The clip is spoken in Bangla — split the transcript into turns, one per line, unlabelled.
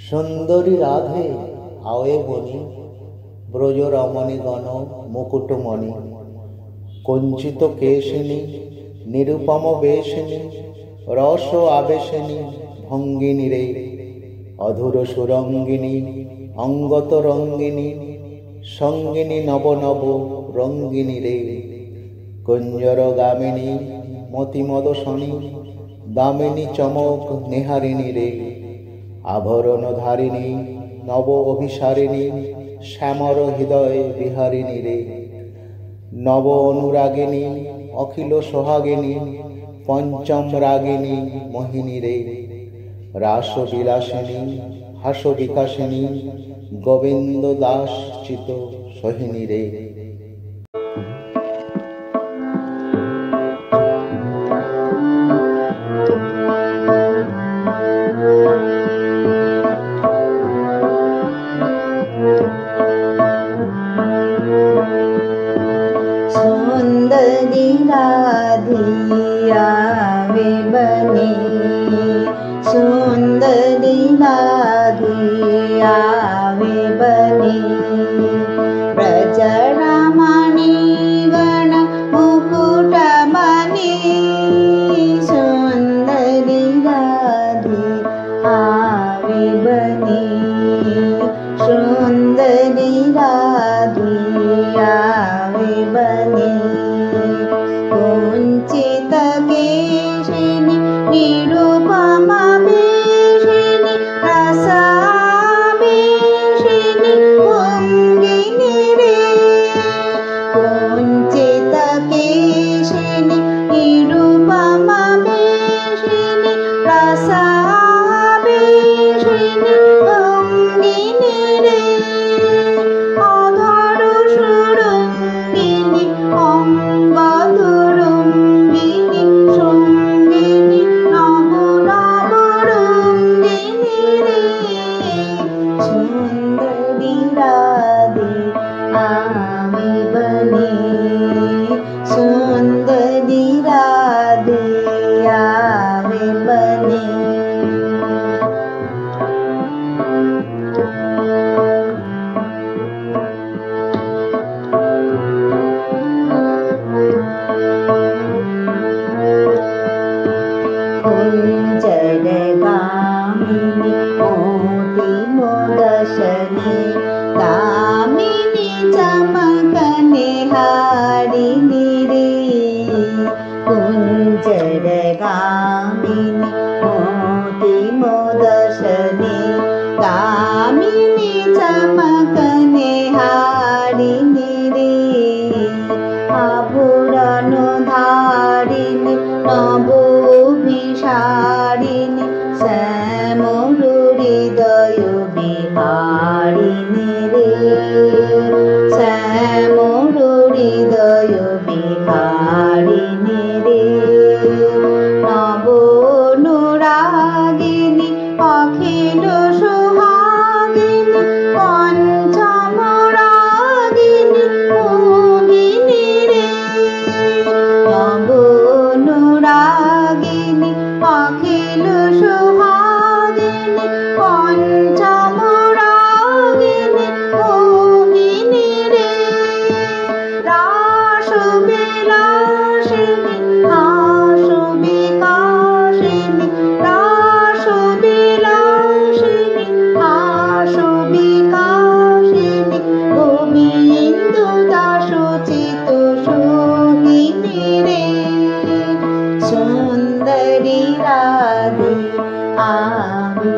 সুন্দরী রাধে আওয়ে বনি, ব্রজ রমণী গণ মুকুটমণি, কঞ্চিত কেশিনী নিরুপম বেশিনী, রস আবেশিনী ভঙ্গিনী রে, অধুর সুরঙ্গিনী অঙ্গত রঙ্গিনী, সঙ্গিনী নব নব রঙ্গিনী রে, কুঞ্জর গামিনী মতিমদশনী, দামিনী চমক নিহারিণী রে, আভরণ ধারিণী নব অভিসারিণী, শ্যামর হৃদয় বিহারিণী রে, নব অনুরাগিনী অখিল সোহাগিনী, পঞ্চম রাগিনী মোহিনী রে, রাস বিলাসিনী হাস বিকাশিনী, গোবিন্দ দাস চিত সোহিনী রে।
सुंदरी राधिया वे बने, सुंदरी राधिया वे बने, ब्रज रमणी गण मुकुट बने, सुंदरी राधिया वे बने, सुंदरी राधिया वे बने, कुंचित केशिनी निरुपम वेशिनी, रसावेशिनी भंगिनी रे, कुंचित केशिनी निरुपम वेशिनी, रसावेशिनी भंगिनी रे, অধর সুরঙ্গিনী অঙ্গদুরঙ্গিনী, সঙ্গিনী নব নব রঙ্গিনী রে, সুন্দরী রাধে আমি বনে, সুন্দরী রাধে আমি বনে। कुंजर गामिनी मोती मोदशनी, दामिनी चमकने हारिणी रे, कुंजर गामिनी मोती मोदशनी, दामिनी चमकने हारिणी रे, आभूषण धारिणी नभोभिसारिणी, শ্যামল হৃদয় বিহারিণী রে, শ্যামল হৃদয় বিহারিণী রে, নব অনুরাগিনী অখিল সোহাগিনী, পঞ্চম রাগিনী মোহিনী রে, নব অনুরাগিনী অখিল সোহাগিনী, পঞ্চম রাগিনী মোহিনী রে, রাস বিলাসিনী হাস বিকাশিনী, রাস বিলাসিনী হাস বিকাশিনী, গোবিন্দ দাস চিত সোহিনী রে, সুন্দরী রাধে আমি